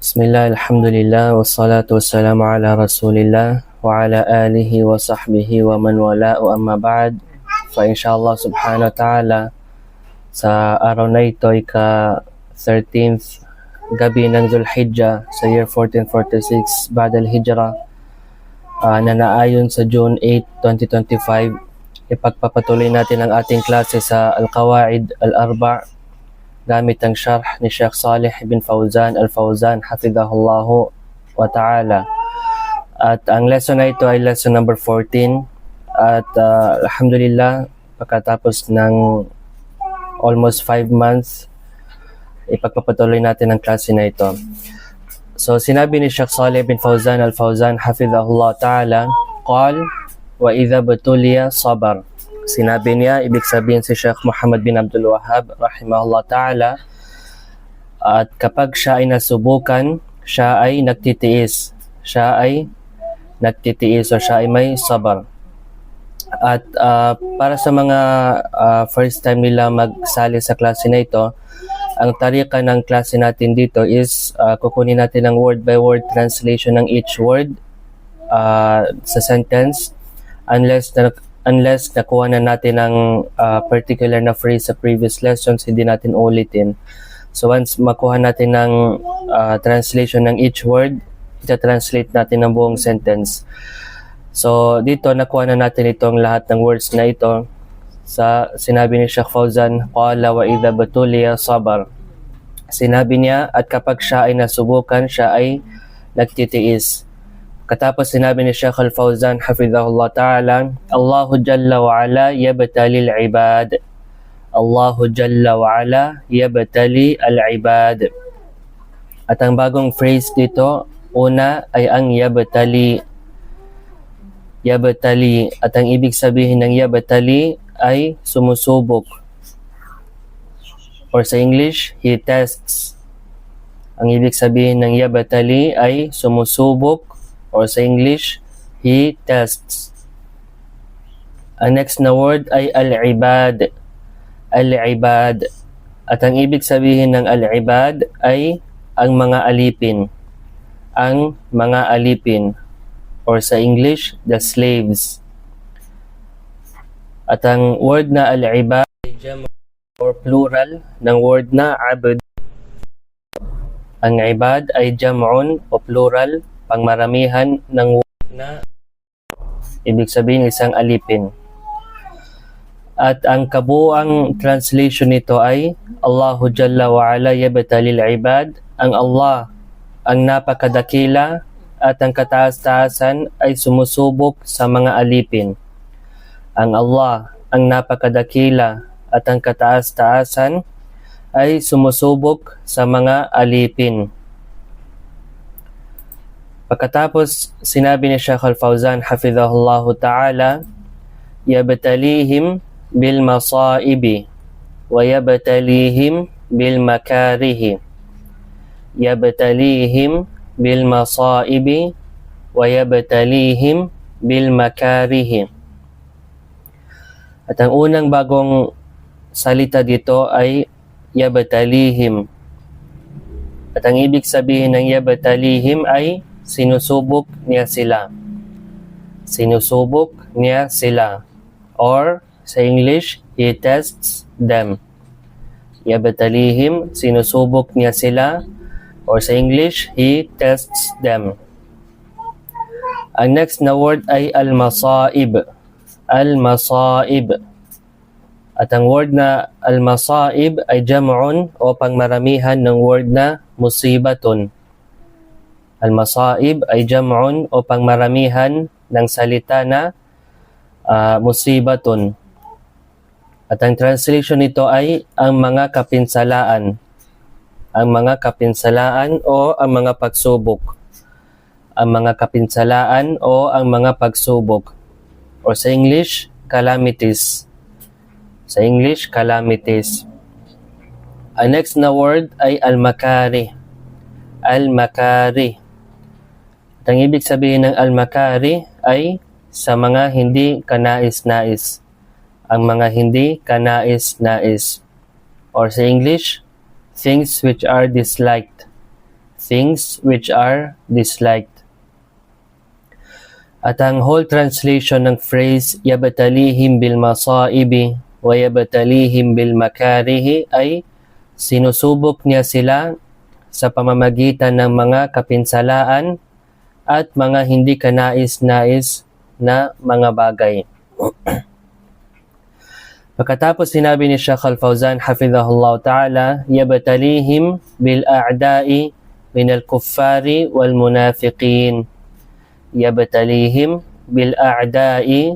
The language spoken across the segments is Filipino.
Bismillah, alhamdulillah, wassalatu wassalamu ala rasulillah wa ala alihi wa sahbihi wa man wala wa amma ba'd. Fa inshallah subhanahu wa ta'ala, sa araw na ito ay ka-13th gabi ng Zulhijjah sa year 1446 Ba'd al-Hijrah, na naayon sa June 8, 2025. Ipagpapatuloy natin ang ating klase sa Al-Qawaid Al-Arba' gamit ang syarh ni Sheikh Salih bin Fawzan Al-Fawzan hafidhahullahu wa ta'ala. At ang lesson na ito ay lesson number 14. At alhamdulillah, pagkatapos ng almost 5 months, ipagpapatuloy natin ang klase na ito. So sinabi ni Sheikh Salih bin Fawzan Al-Fawzan hafidhahullahu ta'ala, qal wa idha batuliya sabar. Sinabi niya, ibig sabihin si Sheikh Muhammad bin Abdul Wahhab rahimahullah ta'ala, at kapag siya ay nasubukan, siya ay nagtitiis. Siya ay nagtitiis o siya ay may sabar. At para sa mga first time nila magsali sa klase na ito, ang tarika ng klase natin dito is kukunin natin ang word by word translation ng each word sa sentence, unless nakuha na natin ang particular na phrase sa previous lessons, hindi natin ulitin. So once makuha natin ng translation ng each word, ita-translate natin ang buong sentence. So dito nakuha na natin itong lahat ng words na ito sa sinabi ni Sheikh Fawzan, qala wa idha batuliya sabar. Sinabi niya, at kapag siya ay nasubukan, siya ay nagtitiis. Katapos sinabi ni Sheikh Al-Fawzan hafidhahullah ta'ala, Allahu Jalla wa Ala yabtali al-ibad. Allahu Jalla wa Ala yabtali al-ibad. At ang bagong phrase dito, una ay ang yabtali. Yabtali. At ang ibig sabihin ng yabtali ay sumusubok. Or sa English, he tests. Ang ibig sabihin ng yabtali ay sumusubok. Or sa English, he tests. Ang next na word ay al-ibad. Al-ibad. At ang ibig sabihin ng al-ibad ay ang mga alipin. Ang mga alipin. Or sa English, the slaves. At ang word na al-ibad ay jam' or plural ng word na abd. Ang ibad ay jam'un o plural, pangmaramihan ng word na ibig sabihin isang alipin. At ang kabuang translation nito ay Allahu Jalla wa Ala yabtalil ibad. Ang Allah, ang napakadakila at ang kataas-taasan ay sumusubok sa mga alipin. Ang Allah, ang napakadakila at ang kataas-taasan ay sumusubok sa mga alipin. Pagkatapos, sinabi ni Sheikh Al-Fawzan hafidhahullahu ta'ala, yabtalihim bil masaibi wa yabtalihim bil makarihi. Yabtalihim bil masaibi wa yabtalihim bil makarihi. At ang unang bagong salita dito ay yabtalihim. At ang ibig sabihin ng yabtalihim ay sinusubok niya sila. Sinusubok niya sila. Or sa English, he tests them. Yabtalihim, sinusubok niya sila. Or sa English, he tests them. Ang next na word ay al-masaib. Al-masaib. At ang word na al-masaib ay jam'un o pangmaramihan ng word na musibatun. Al-masaib ay jam'un o pangmaramihan ng salita na musibatun. At ang translation nito ay ang mga kapinsalaan. Ang mga kapinsalaan o ang mga pagsubok. Ang mga kapinsalaan o ang mga pagsubok. Or sa English, calamities. Sa English, calamities. Ang next na word ay al-makari. Al-makari. Ang ibig sabihin ng al-makari ay sa mga hindi kanais-nais. Ang mga hindi kanais-nais. Or sa English, things which are disliked. things which are disliked. At ang whole translation ng phrase yabtalihim bil masaibi wa yabtalihim bil makarihi ay sinusubok niya sila sa pamamagitan ng mga kapinsalaan at mga hindi kanais-nais na mga bagay. Pagkatapos sinabi ni Shaykh Al-Fawzan hafidhahullah ta'ala, yabtalihim bil a'da'i min al-kuffari wal munafiqin. Yabtalihim bil a'da'i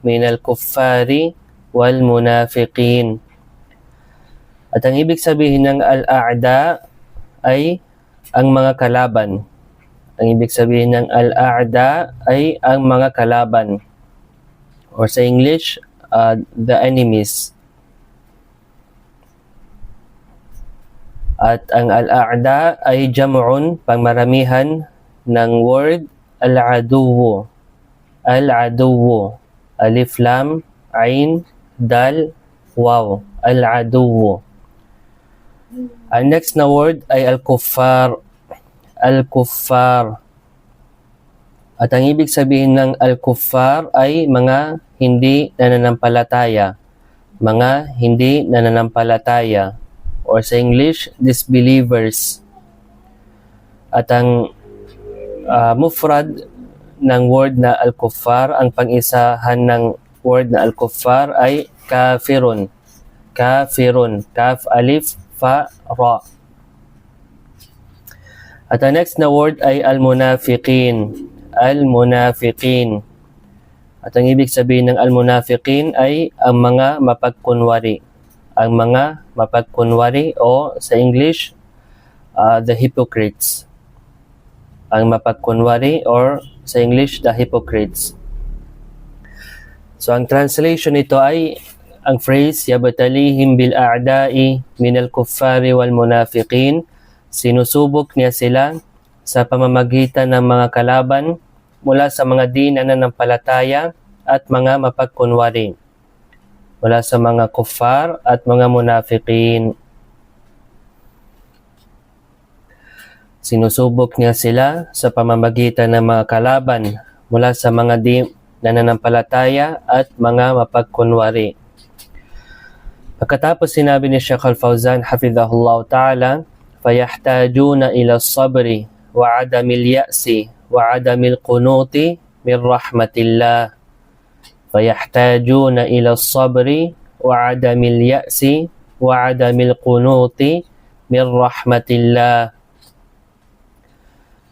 min al-kuffari wal munafiqin. At ang ibig sabihin ng al-a'da ay ang mga kalaban. Ang ibig sabihin ng al-a'da ay ang mga kalaban. Or sa English, the enemies. At ang al-a'da ay jam'un, pangmaramihan ng word al-aduwu. Al-aduwu. Alif, lam, ain, dal, waw. Al-aduwu. Ang next na word ay al-kuffar. Al-kuffar. At ang ibig sabihin ng al-kuffar ay mga hindi nananampalataya. Mga hindi nananampalataya. Or sa English, disbelievers. At ang mufrad ng word na al-kuffar, ang pang-isahan ng word na al-kuffar ay kafirun. Kafirun. Kaf, alif, fa, ra. At ang next na word ay al-munafiqin. Al-munafiqin. At ang ibig sabihin ng al-munafiqin ay ang mga mapagkunwari. Ang mga mapagkunwari o sa English, the hypocrites. Ang mapagkunwari or sa English, the hypocrites. So ang translation nito ay ang phrase, yabtalihim bil a'da'i min al-kuffari wal munafiqin. Sinusubok niya sila sa pamamagitan ng mga kalaban mula sa mga di nananampalataya at mga mapagkunwari, mula sa mga kuffar at mga munafiqin. Sinusubok niya sila sa pamamagitan ng mga kalaban mula sa mga di nananampalataya at mga mapagkunwari. Pagkatapos sinabi ni Shaykh Al-Fawzan hafidhahullah ta'ala, فَيَحْتَاجُونَ إِلَى الصَّبْرِ وَعَدَمِ الْيَأْسِ وَعَدَمِ الْقُنُوطِ مِنْ رَحْمَةِ اللَّهِ. فَيَحْتَاجُونَ إِلَى الصَّبْرِ وَعَدَمِ الْيَأْسِ وَعَدَمِ الْقُنُوطِ مِنْ رَحْمَةِ اللَّهِ.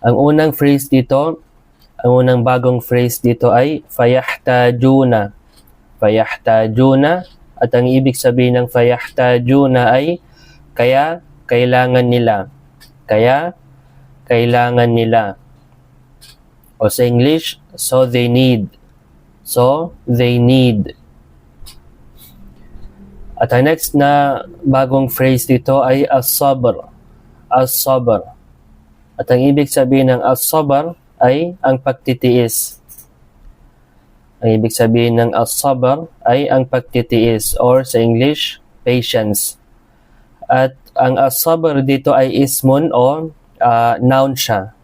Ang unang phrase dito, ang unang bagong phrase dito ay فَيَحْتَاجُونَ. فَيَحْتَاجُونَ. At ang ibig sabihin ng فَيَحْتَاجُونَ ay kaya kailangan nila. Kaya kailangan nila. O sa English, so they need. So they need. At ang next na bagong phrase dito ay as-sabr. As-sabr. At ang ibig sabihin ng as-sabr ay ang pagtitiis. Ang ibig sabihin ng as-sabr ay ang pagtitiis or sa English, patience. At ang as-sabr dito ay ismun o noun siya.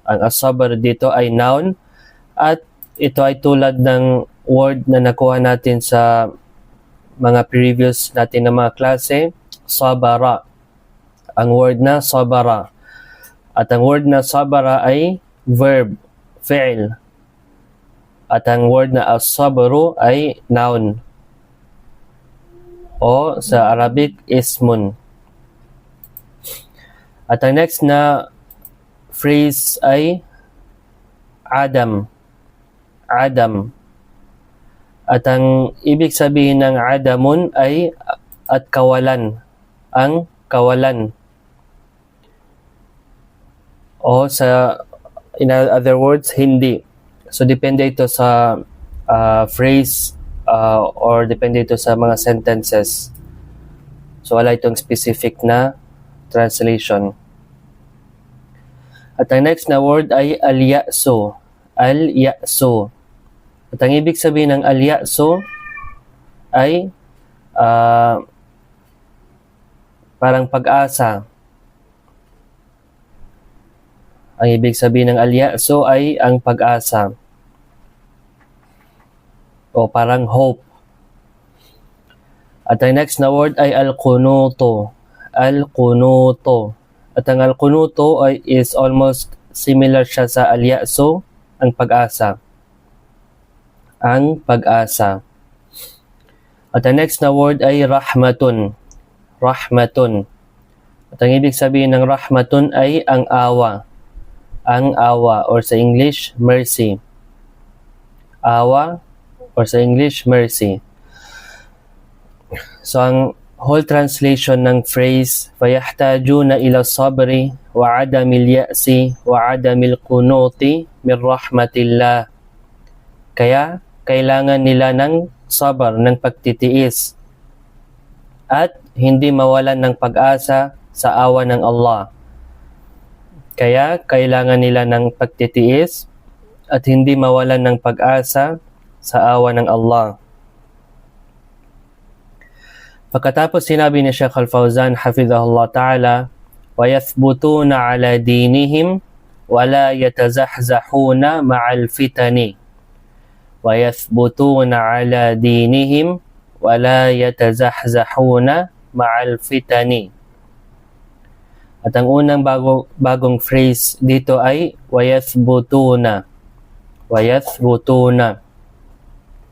Ang as-sabr dito ay noun at ito ay tulad ng word na nakuha natin sa mga previous natin na mga klase, sabara. Ang word na sabara. At ang word na sabara ay verb, fi'l. At ang word na as-sabru ay noun. O sa Arabic, ismun. At ang next na phrase ay Adam. Adam. At ang ibig sabihin ng Adamun ay at kawalan. Ang kawalan. O sa, in other words, hindi. So depende ito sa phrase or depende ito sa mga sentences. So wala itong specific na translation. At ang next na word ay al-ya'su. Al-ya'su. At ang ibig sabihin ng al-ya'su ay parang pag-asa. Ang ibig sabihin ng al-ya'su ay ang pag-asa o parang hope. At ang next na word ay al-qunuto. Al-qunuto. At ang al-qunuto ay is almost similar siya sa al-ya'su, ang pag-asa. Ang pag-asa. At ang next na word ay rahmatun. Rahmatun. At ang ibig sabihin ng rahmatun ay ang awa. Ang awa, or sa English, mercy. Awa, or sa English, mercy. So ang whole translation ng phrase, فَيَحْتَاجُونَ إِلَى الصَّبْرِ وَعَدَمِ الْيَأْسِ وَعَدَمِ الْقُنُوطِ مِنْ رَحْمَةِ اللَّهِ. Kaya kailangan nila ng sabar, ng pagtitiis, at hindi mawalan ng pag-asa sa awa ng Allah. Kaya kailangan nila ng pagtitiis at hindi mawalan ng pag-asa sa awa ng Allah. Pagkatapos sinabi ni Sheikh Al-Fawzan hafizahullah ta'ala, وَيَثْبُتُونَ عَلَى دِينِهِمْ وَلَا يَتَزَحْزَحُونَ مَعَ الْفِتَنِ وَيَثْبُتُونَ عَلَى دِينِهِمْ وَلَا يَتَزَحْزَحُونَ مَعَ الْفِتَنِ. At ang unang bagong phrase dito ay وَيَثْبُتُونَ. وَيَثْبُتُونَ.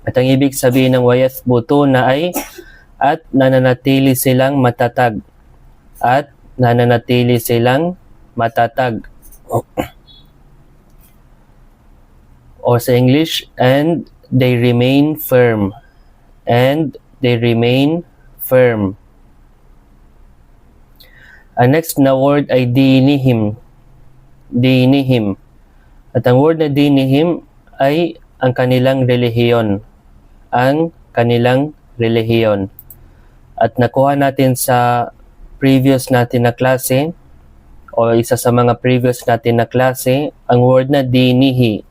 At ang ibig sabihin ng وَيَثْبُتُونَ ay at nananatili silang matatag. At nananatili silang matatag. O sa English, and they remain firm. And they remain firm. Ang next na word ay dinihim. Dinihim. At ang word na dinihim ay ang kanilang relihiyon. Ang kanilang relihiyon. At nakuha natin sa previous natin na klase, o isa sa mga previous natin na klase, ang word na dinihi.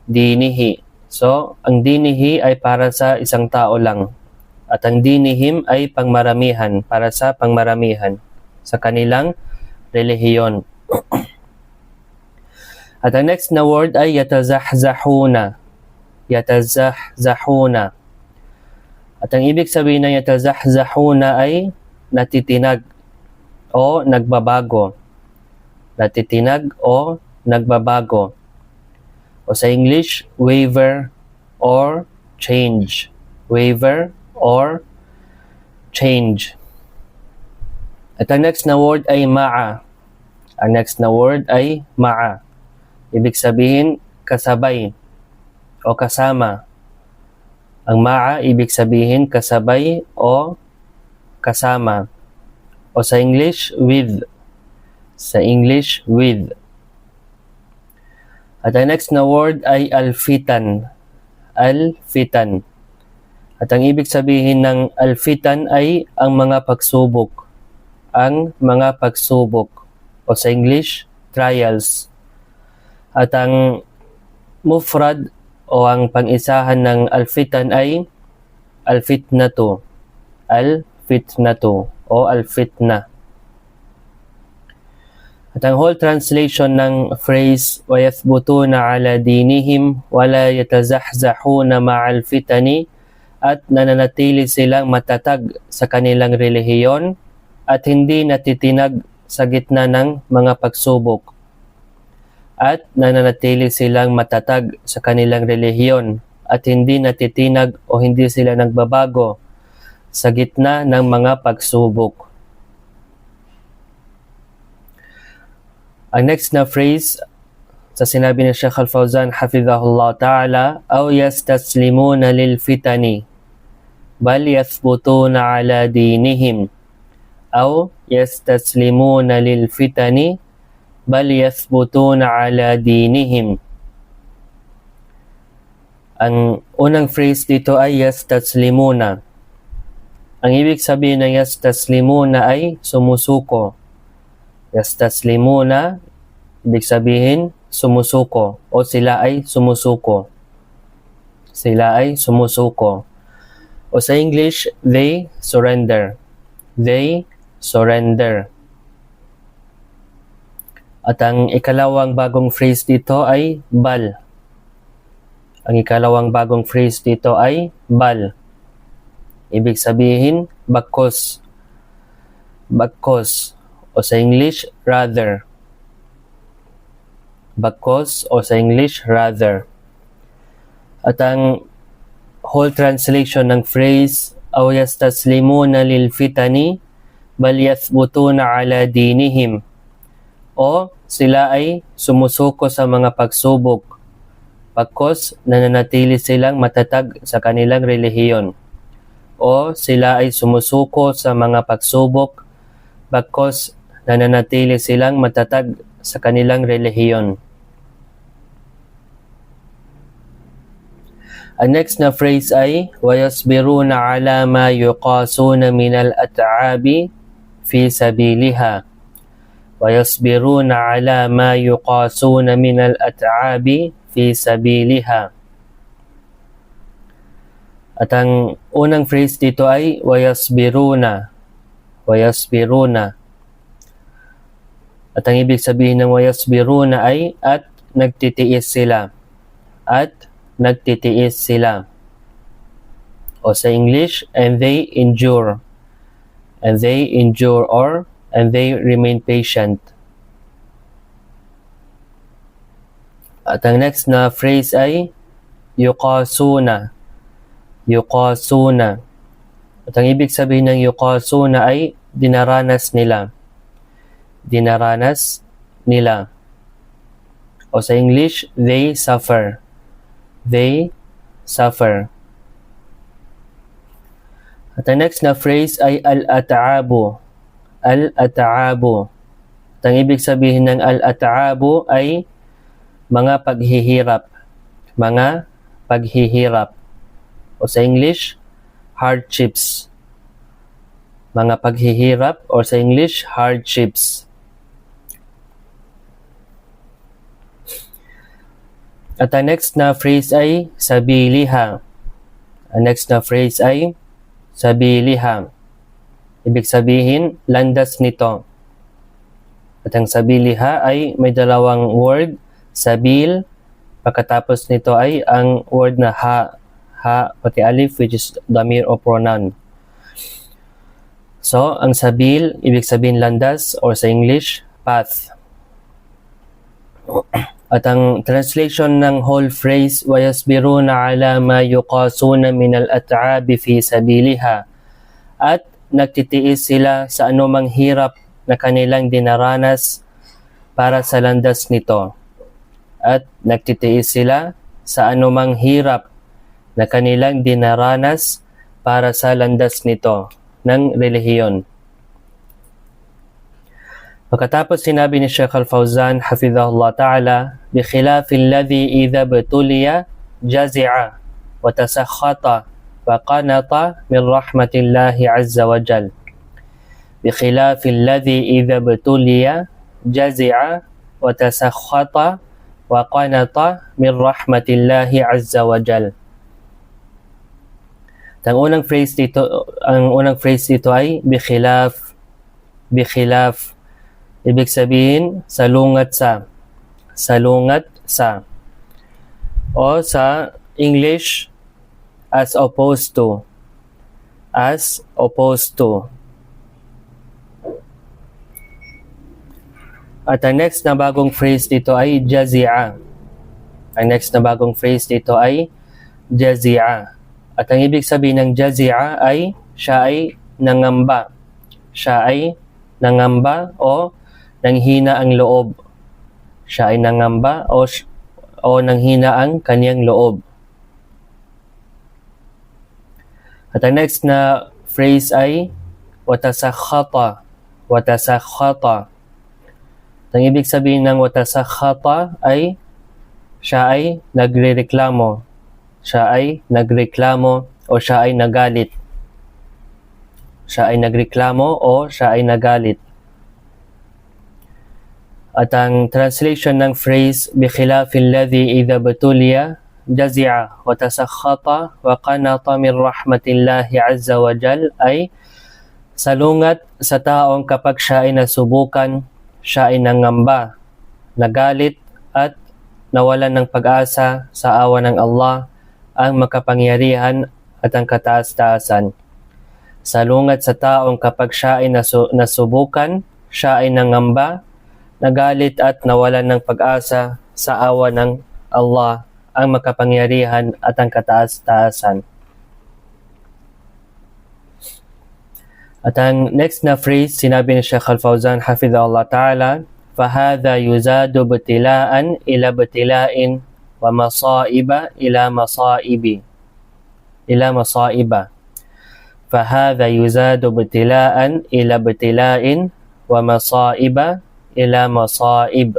Dinihi. So, ang dinihi ay para sa isang tao lang. At ang dinihim ay pangmaramihan, para sa pangmaramihan, sa kanilang relihiyon. At ang next na word ay yatazahzahuna. Yatazahzahuna. At ang ibig sabihin ng yatazahzahuna ay natitinag o nagbabago. Natitinag o nagbabago. O sa English, waver or change. Waver or change. At ang next na word ay ma'a. Ang next na word ay ma'a. Ibig sabihin, kasabay o kasama. Ang ma'a, ibig sabihin, kasabay o kasama. O sa English, with. Sa English, with. At ang next na word ay alfitan. Alfitan. At ang ibig sabihin ng alfitan ay ang mga pagsubok. Ang mga pagsubok. O sa English, trials. At ang mufrad o ang pang-isahan ng alfitan ay alfitnatu. Alfitnatu o alfitna. At ang whole translation ng phrase وَيَثْبُتُونَ عَلَى دِينِهِمْ وَلَا يَتَزَحْزَحُونَ مَعَ الْفِتَنِ, at nananatili silang matatag sa kanilang relihiyon at hindi natitinag sa gitna ng mga pagsubok. At nananatili silang matatag sa kanilang relihiyon at hindi natitinag o hindi sila nagbabago sa gitna ng mga pagsubok. Ang next na phrase sa sinabi ni Sheikh Al-Fawzan hafizahullah ta'ala, أَوْ يَسْتَسْلِمُونَ لِلْفِتَنِ بَلْ يَثْبُتُونَ عَلَى دِينِهِمْ أَوْ يَسْتَسْلِمُونَ لِلْفِتَنِ بَلْ يَثْبُتُونَ عَلَى دِينِهِمْ. Ang unang phrase dito ay yastaslimuna. Ang ibig sabihin ng yastaslimuna ay sumusuko. Yastaslimuna, ibig sabihin sumusuko o sila ay sumusuko. Sila ay sumusuko. O sa English, they surrender. They surrender. At ang ikalawang bagong phrase dito ay bal. Ang ikalawang bagong phrase dito ay bal. Ibig sabihin, bakos. Bakos. O sa English, rather. Bakos o sa English, rather. At ang whole translation ng phrase, aw yastaslimuna lil fitani bal yathbutuna ala dinihim. O sila ay sumusuko sa mga pagsubok. Bakos nananatili silang matatag sa kanilang relihiyon. O sila ay sumusuko sa mga pagsubok. Bakos nananatili silang matatag sa kanilang relihiyon. Ang next na phrase ay وَيَصْبِرُونَ عَلَى مَا يُقَاسُونَ مِنَ الْأَتْعَابِ فِي سَبِيلِهَا وَيَصْبِرُونَ عَلَى مَا يُقَاسُونَ مِنَ الْأَتْعَابِ فِي سَبِيلِهَا. At ang unang phrase dito ay وَيَصْبِرُونَ. وَيَصْبِرُونَ. At ang ibig sabihin ng وَيَصْبِرُونَ ay at nagtitiis sila. At nagtitiis sila. O sa English, and they endure. And they endure or and they remain patient. At ang next na phrase ay yuqasuna. Yuqasuna. At ang ibig sabihin ng yuqasuna ay dinaranas nila. Dinaranas nila. O sa English, they suffer. They suffer. At ang next na phrase ay al-at'abu. Al-at'abu. At ang ibig sabihin ng al-at'abu ay mga paghihirap. Mga paghihirap. O sa English, hardships. Mga paghihirap or sa English, hardships. At ang next na phrase ay sabiliha. Ang next na phrase ay sabiliha. Ibig sabihin, landas nito. At ang sabiliha ay may dalawang word, sabil. Pagkatapos nito ay ang word na ha. Ha, pati alif, which is damir o pronoun. So, ang sabil, ibig sabihin landas or sa English, path. At ang translation ng whole phrase, وَيَصْبِرُونَ عَلَى مَا يُقَاسُونَ مِنَ الْأَتْعَابِ فِي سَبِيلِهَا. At nagtitiis sila sa anumang hirap na kanilang dinaranas para sa landas nito. At nagtitiis sila sa anumang hirap na kanilang dinaranas para sa landas nito ng relihiyon. Pagkatapos sinabi ni Sheikh Al-Fawzan, hafidhahullah ta'ala, بِخِلَافِ الَّذِي إِذَا بْتُلِيَ جَزِعَ وَتَسَخَّطَ وَقَنَطَ مِنْ رَحْمَةِ اللَّهِ عَزَّ وَجَلَّ. بِخِلَافِ الَّذِي إِذَا بْتُلِيَ جَزِعَ وَتَسَخَّطَ وَقَنَطَ مِنْ رَحْمَةِ اللَّهِ عَزَّ وَجَلَّ. Ang unang phrase dito ay bikhilaf. Bikhilaf. Ibig sabihin, salungat sa. Salungat sa. O sa English, as opposed to. As opposed to. At ang next na bagong phrase dito ay jazi'a. Ang next na bagong phrase dito ay jazi'a. At ang ibig sabihin ng jazi'a ay siya ay nangamba. Siya ay nangamba o nanghina ang loob. Siya ay nangamba o nanghina ang kanyang loob. At ang next na phrase ay watasakhata. Watasakhata. At ang ibig sabihin ng watasakhata ay siya ay nagrereklamo. Siya ay nagreklamo o siya ay nagalit. Siya ay nagreklamo o siya ay nagalit. At ang translation ng phrase بِخِلَافِ الَّذِي إِذَا بْتُلِيَ جَزِعَ وَتَسَخَّطَ وَقَنَطَ مِنْ رَحْمَةِ اللَّهِ عَزَّ وَجَلَّ ay salungat sa taong kapag siya ay nasubukan, siya ay nangamba nagalit at nawalan ng pag-asa sa awa ng Allah, ang makapangyarihan at ang kataas-taasan. Salungat sa taong kapag siya ay nasubukan, siya ay nangamba, nagalit at nawalan ng pag-asa sa awa ng Allah, ang makapangyarihan at ang kataas-taasan. At ang next na phrase, sinabi ni Sheikh Al-Fawzan hafidhahullah ta'ala, فَهَذَا يُزَادُ بِتِلَاءً إِلَى بِتِلَاءٍ وَمَصَائِبَ إِلَى مَصَائِبِ فَهَذَا يُزَادُ بِتِلَاءً إِلَى بِتِلَاءٍ وَمَصَائِبَ إِلَى مَصَائِبِ.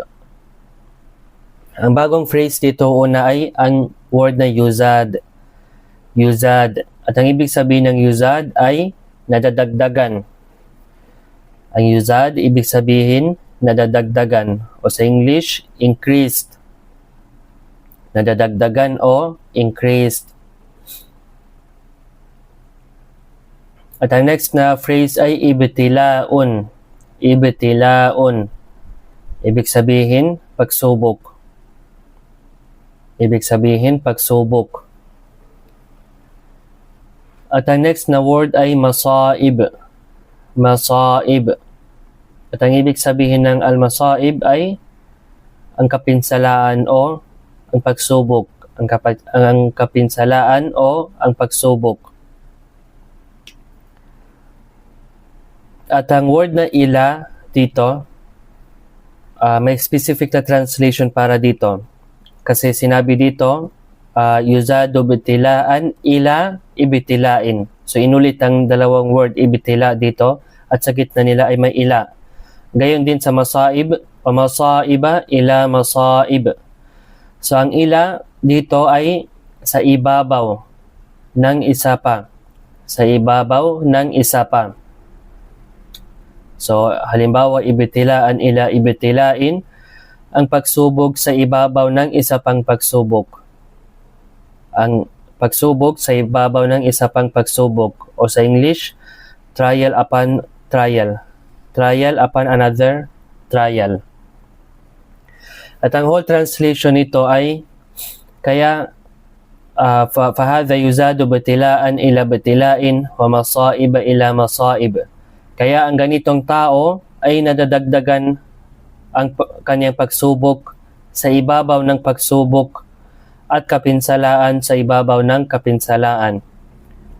Ang bagong phrase dito una ay ang word na yuzad. Yuzad. At ang ibig sabihin ng yuzad ay nadadagdagan. Ang yuzad, ibig sabihin, nadadagdagan. O sa English, increased. Nadadagdagan o increased. At ang next na phrase ay ibtilaun. Ibtilaun. Ibig sabihin, pagsubok. Ibig sabihin, pagsubok. At ang next na word ay masaib. Masaib. At ang ibig sabihin ng al-masaib ay ang kapinsalaan o ang pagsubok. Ang kapinsalaan o ang pagsubok. At ang word na ila dito, may specific na translation para dito. Kasi sinabi dito, yuzadu bitilaan ila ibtilain. So inulit ang dalawang word ibtila dito at sa gitna nila ay may ila. Gayon din sa masaib, masaiba ila masaib. So ang ila dito ay sa ibabaw ng isa pa. Sa ibabaw ng isa pa. So halimbawa ibtilaan ila ibtilain, ang pagsubok sa ibabaw ng isa pang pagsubok. Ang pagsubok sa ibabaw ng isa pang pagsubok. O sa English, trial upon trial. Trial upon another trial. At ang whole translation nito ay, kaya, فَهَذَا يُزَادُ بَتِلَاءً إِلَى بَتِلَاءٍ وَمَصَائِبَ إِلَى مَصَائِبٍ. Kaya ang ganitong tao ay nadadagdagan ang kanyang pagsubok sa ibabaw ng pagsubok at kapinsalaan sa ibabaw ng kapinsalaan.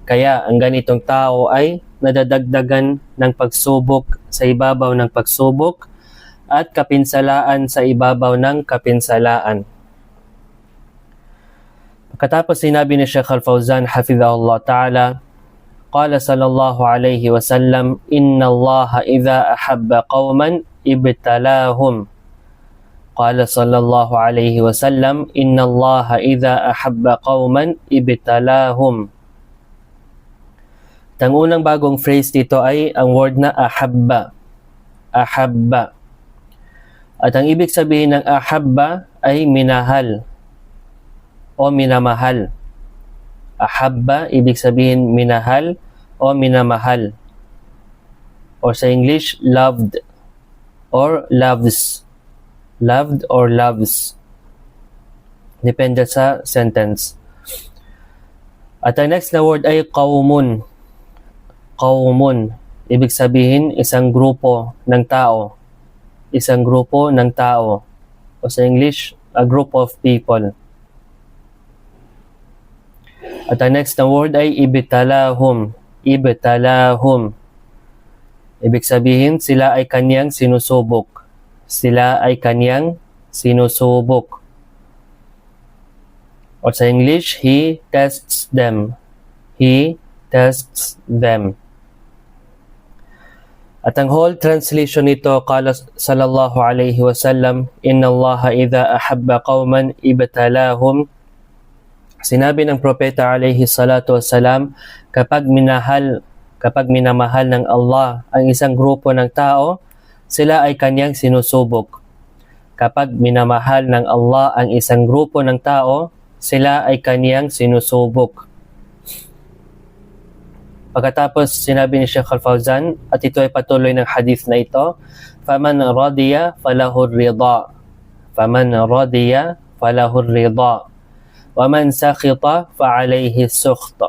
Kaya ang ganitong tao ay nadadagdagan ng pagsubok sa ibabaw ng pagsubok at kapinsalaan sa ibabaw ng kapinsalaan. Pagkatapos sinabi ni Sheikh Al-Fawzan hafidhahullah ta'ala, Qala sallallahu alayhi wa sallam, Inna Allah idha ahabba qawman ibtalahum. Qala sallallahu alayhi wa sallam, Inna Allah idha ahabba qawman ibtalahum. Ang unang bagong phrase dito ay ang word na ahabba. Ahabba. At ang ibig sabihin ng ahabba ay minahal o minamahal. Ahabba, ibig sabihin minahal o minamahal. Or sa English, loved or loves. Loved or loves. Depende sa sentence. At ang next na word ay qawmun. Qawmun. Ibig sabihin, isang grupo ng tao. Isang grupo ng tao. O sa English, a group of people. At ang next na word ay ibtalahum. Ibtalahum. Ibig sabihin, sila ay kanyang sinusubok. Sila ay kanyang sinusubok. Or sa English, he tests them. He tests them. At ang whole translation nito, qala sallallahu alayhi wa sallam, Inna Allah idha ahabba qawman ibtalahum. Sinabi ng propeta alayhi salatu wassalam, kapag minamahal ng Allah ang isang grupo ng tao, sila ay kanyang sinusubok. Kapag minamahal ng Allah ang isang grupo ng tao, sila ay kanyang sinusubok. Pagkatapos sinabi ni Sheikh Al-Fawzan, at ito ay patuloy ng hadith na ito, فَمَنْ رَضِيَ فَلَهُ الرِّضَى. فمن رضي فله الرضا ومن سخط فعليه السخط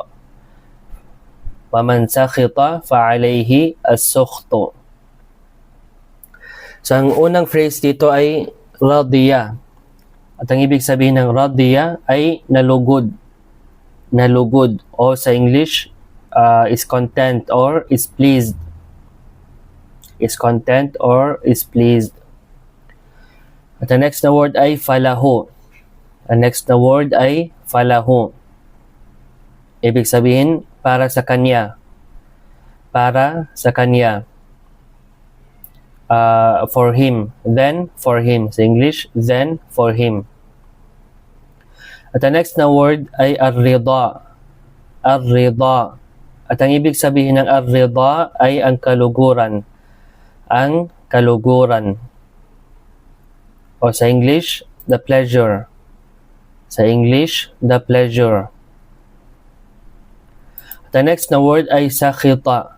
ومن سخط فعليه السخط. So ang unang phrase dito ay radiya. At ang ibig sabihin ng radiya ay nalugod. Nalugod, o sa English is content or is pleased. Is content or is pleased. At the next na word ay falahu. Ang next na word ay falahu. Ibig sabihin, para sa kanya. Para sa kanya. For him. Then for him. Sa English, then for him. At the next na word ay ar-rida. Ar-rida. At ang ibig sabihin ng ar-rida ay ang kaluguran. Ang kaluguran. O sa English, the pleasure. Sa English, the pleasure. At the next na word ay sakhita.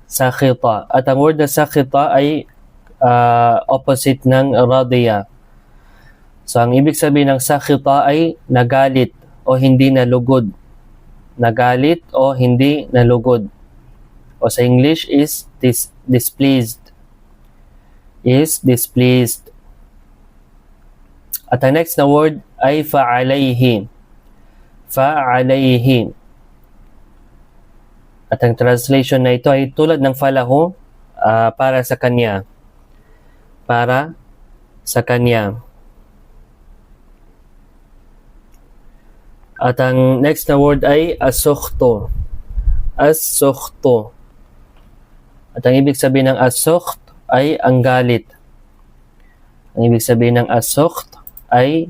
Sakhita. At ang word na sakhita ay opposite ng radiya. So ang ibig sabihin ng sakhita ay nagalit o hindi nalugod. Nagalit o hindi nalugod. O sa English is displeased. Is displeased. At ang next na word ay fa'alayhi. Fa'alayhi. At ang translation na ito ay tulad ng falahu, para sa kanya. Para sa kanya. At ang next na word ay as-sukhto. As-sukhto. At ang ibig sabihin ng as-sukht ay ang galit. Ang ibig sabihin ng as-sukht ay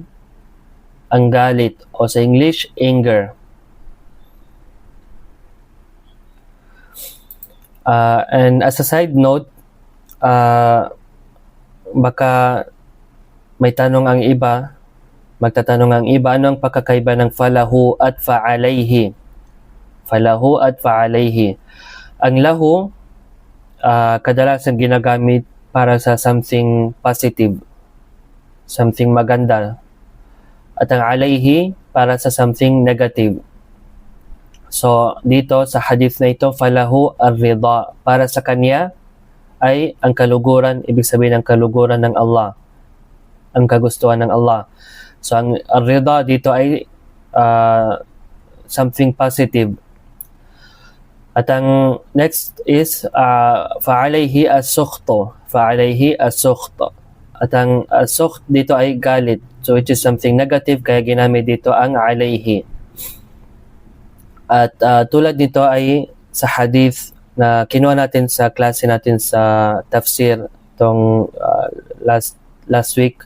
ang galit, o sa English, anger. And as a side note, baka may tanong ang iba, magtatanong ang iba, ano ang pagkakaiba ng falahu at fa'alayhi? Falahu at fa'alayhi. Ang lahu, kadalasan ginagamit para sa something positive, something maganda. At ang alayhi, para sa something negative. So, dito sa hadith na ito, falahu ar-rida. Para sa kanya ay ang kaluguran, ibig sabihin ng kaluguran ng Allah. Ang kagustuhan ng Allah. So, ang ar-rida dito ay something positive. At ang next is fa'alayhi as-sukhto. Fa'alayhi as-sukhto. At ang as-sukht dito ay galit. So, which is something negative, kaya ginamit dito ang alayhi. At tulad nito ay sa hadith na kinuha natin sa klase natin sa tafsir itong last week,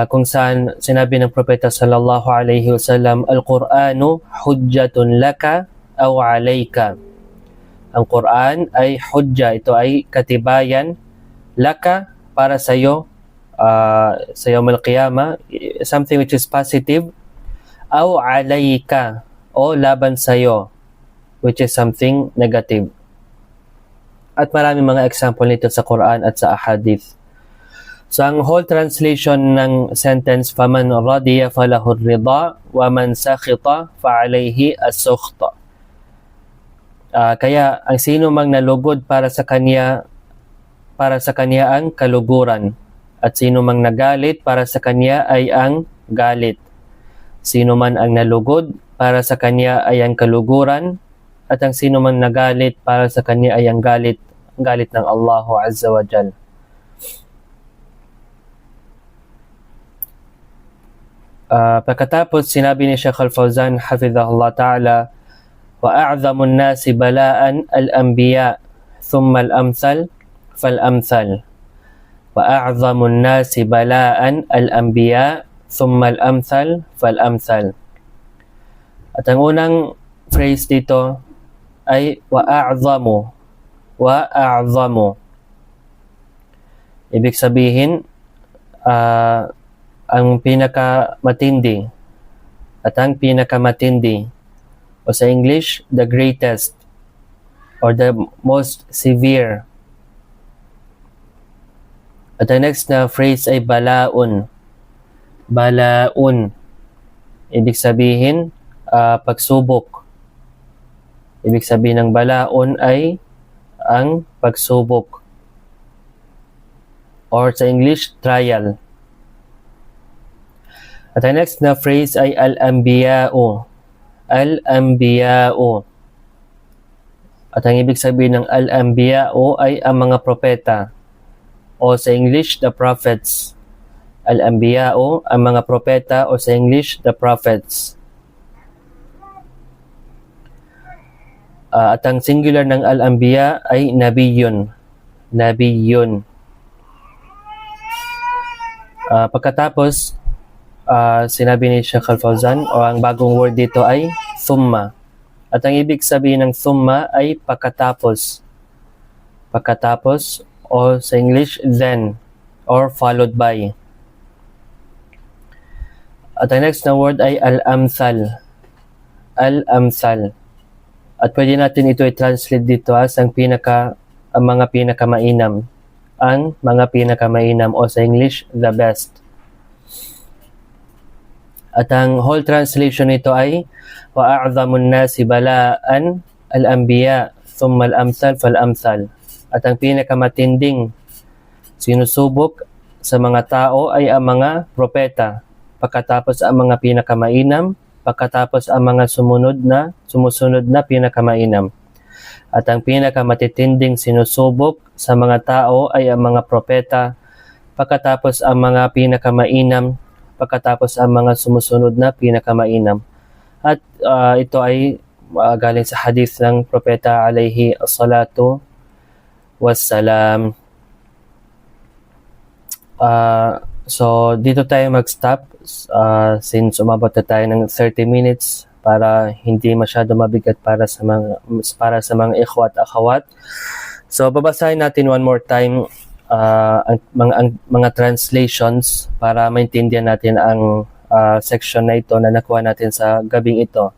kung saan sinabi ng propeta sallallahu alaihi wasallam, al-Qur'anu hujjatun laka aw alayka. Ang Quran ay hujja, ito ay katibayan, laka, para sa iyo, sa yawm al-qiyamah, something which is positive, aw alayka, o laban sa iyo, which is something negative. At marami mga example nito sa Quran at sa ahadith. So ang whole translation ng sentence, faman radiya falahu ar-rida wa man sakhita fa alayhi as-sukht. Kaya ang sino mang nalugod, para sa kanya ang kaluguran, at sino mang nagalit, para sa kanya ay ang galit. Sino man ang nalugod, para sa kanya ay ang kaluguran, at ang sino man nagalit, para sa kanya ay ang galit ng Allah Azza wa Jal. Pagkatapos, sinabi ni Sheikh Al-Fawzan hafidhahullah ta'ala, wa a'zamu an-nasi bala'an al-anbiya thumma al-amthal fal-amthal. Wa a'zamu an-nasi bala'an al-anbiya thumma al-amthal fal-amthal. At ang unang phrase dito ay wa'a'zamu. Wa'a'zamu. Ibig sabihin, ang pinakamatindi at ang pinakamatindi, o sa English, the greatest or the most severe. At ang next na phrase ay balaun. Balaun. Ibig sabihin, pagsubok. Ibig sabihin ng balaun ay ang pagsubok. Or sa English, trial. At ang next na phrase ay al-anbiya'u. Al-anbiya'u. At ang ibig sabihin ng al-anbiya'u ay ang mga propeta. O sa English, the prophets. Al-anbiya'u, ang mga propeta, o sa English, the prophets. At ang singular ng al-anbiya ay nabiyun. Nabiyun. Pagkatapos, sinabi ni Sheikh Al-Fawzan, o ang bagong word dito ay thumma. At ang ibig sabihin ng thumma ay pagkatapos. Pagkatapos, o sa English, then, or followed by. At ang next na word ay al-amthal. Al-amthal. At pwede natin ito i-translate dito as ang mga pinakamainam. Ang mga pinakamainam, o sa English, the best. At ang whole translation nito ay wa'a'zamun nasi bala'an al-anbiya thumma al-amthal fal-amthal. At ang pinakamatinding sinusubok sa mga tao ay ang mga propeta. Pagkatapos ang mga pinakamainam, pagkatapos ang mga sumusunod na pinakamainam. At ang pinakamatitinding sinusubok sa mga tao ay ang mga propeta, pagkatapos ang mga pinakamainam, pagkatapos ang mga sumusunod na pinakamainam. At ito ay galing sa hadith ng propeta alayhi as-salatu wassalam. So, dito tayo mag-stop since umabot na tayo ng 30 minutes para hindi masyado mabigat para sa mga ikhwat at akhawat. So, babasahin natin one more time ang mga translations para maintindihan natin ang section na ito na nakuha natin sa gabing ito.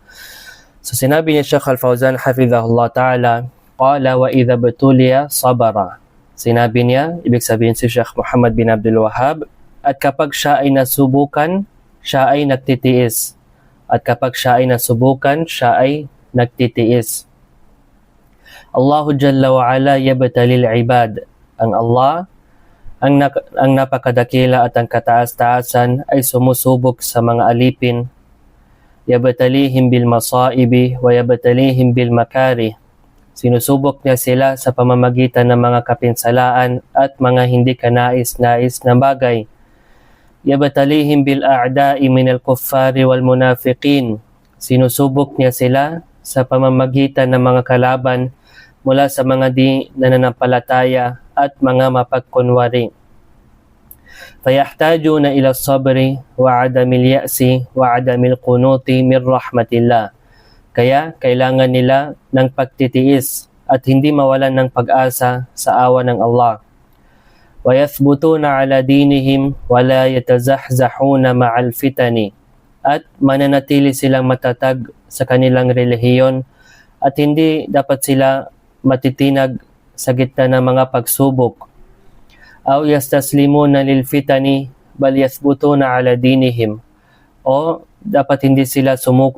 So, sinabi niya Sheikh Al-Fawzan, hafizahullah ta'ala, qala wa idha batuliya sabara. Sinabi niya, ibig sabihin si Sheikh Muhammad bin Abdul Wahhab, at kapag siya ay nasubukan, siya ay nagtitiis. At kapag siya ay nasubukan, siya ay nagtitiis. Allahu Jalla wa Ala yabtalil ibad. Ang Allah, ang napakadakila at ang kataas-taasan ay sumusubok sa mga alipin. Yabtalihim bil masaibi wa yabtalihim bil makari. Sinusubok niya sila sa pamamagitan ng mga kapinsalaan at mga hindi kanais-nais na bagay. Yabtalihim bil a'da'i min al-kuffari wal munafiqin. Sinusubok niya sila sa pamamagitan ng mga kalaban mula sa mga di nananampalataya at mga mapagkunwari. Fayahtajuna ila sabri wa adamil ya'si wa adamil qunuti min rahmatillah. Kaya kailangan nila ng pagtitiis at hindi mawalan ng pag-asa sa awa ng Allah. وَيَثْبُتُونَ عَلَى دِينِهِمْ وَلَا يَتَزَحْزَحُونَ مَعَ الْفِتَنِ. At mananatili silang matatag sa kanilang relihiyon at hindi dapat sila matitinag sa gitna ng mga pagsubok. أَوْ يَسْتَسْلِمُونَ لِلْفِتَنِ بَلْ يَثْبُتُونَ عَلَى دِينِهِمْ. O dapat hindi sila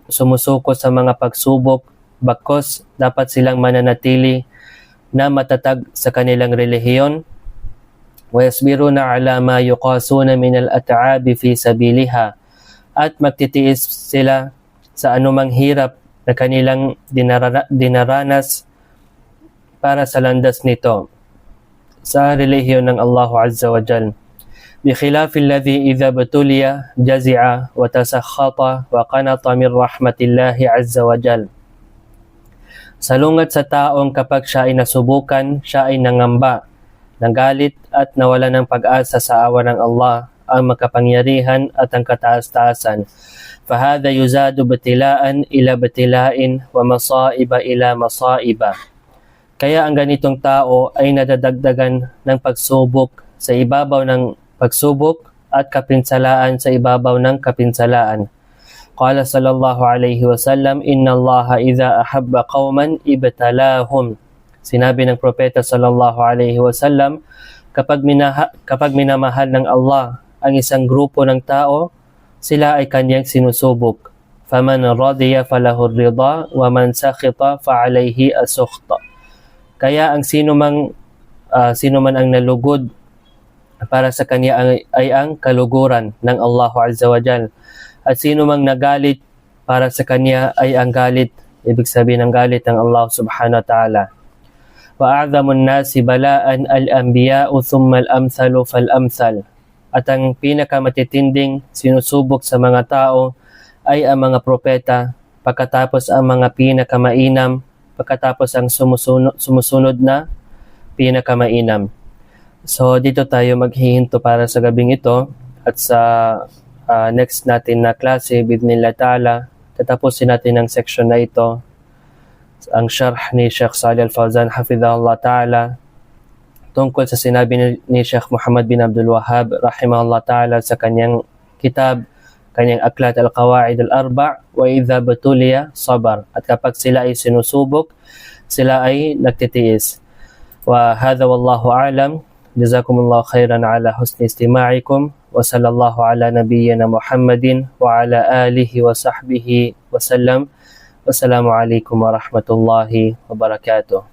sumusuko sa mga pagsubok, bakos dapat silang mananatili na matatag sa kanilang relihiyon. وَيَصْبِرُونَ عَلَى مَا يُقَاسُونَ مِنَ الْأَتْعَابِ فِي سَبِيلِهَا. At magtitiis sila sa anumang hirap na kanilang dinaranas para sa landas nito sa relihiyon ng Allah Azza wa Jal. بخلاف الذي إذا ابتلي جزع وتسخط وقنط من رحمة الله عز وجل. Salungat sa taong kapag siya ay nasubukan, siya ay nangamba, nagalit at nawala ng pag-asa sa awa ng Allah, ang makapangyarihan at ang kataas-taasan. فهذا يزاد ابتلاء إلى ابتلاء ومصائب إلى مصائب. Kaya ang ganitong tao ay nadadagdagan ng pagsubok sa ibabaw ng pagsubok at kapinsalaan sa ibabaw ng kapinsalaan. Qala sallallahu alayhi wa sallam, inna Allaha idha ahabba qawman ibtalahum. Sinabi ng propeta sallallahu alayhi wa sallam, Kapag minamahal ng Allah ang isang grupo ng tao, sila ay kanyang sinusubok. فَمَنْ رَضِيَ فَلَهُ الرِّضَى وَمَنْ سَخِطَ فَعَلَيْهِ السُّخْطَ. Kaya ang sino man ang nalugod para sa kanya ay ang kaluguran ng Allah Azza wa Jal. At sino mang nagalit para sa kanya ay ang galit, ibig sabihin ng galit ng Allah Subhanahu wa Ta'ala. وَأَعْظَمُ النَّاسِ بَلَاءً الْأَنْبِيَاءُ ثُمَّ الْأَمْثَلُ فَالْأَمْثَلُ. At ang pinakamatitinding sinusubok sa mga tao ay ang mga propeta, pagkatapos ang mga pinakamainam, pagkatapos ang sumusunod na pinakamainam. So dito tayo maghihinto para sa gabing ito, at sa next natin na klase, bidnillah ta'ala, tatapusin natin ang section na ito, ang sharh ni Sheikh Salih Al-Fawzan hafidhahullah ta'ala tungkol sa sinabi ni Sheikh Muhammad bin Abdul Wahhab rahimahullah ta'ala sa kanyang kitab, kanyang aklat al-Qawaid al-Arba' wa idha batuliya sabar. At kapag sila ay sinusubok, sila ay nagtitiis. Wa hadha wallahu a'lam. Jazakumullahu khairan ala husni istima'ikum wa sallallahu ala nabiyyina Muhammadin wa ala alihi wa sahbihi wa sallam. Wassalamu alaikum warahmatullahi wabarakatuh.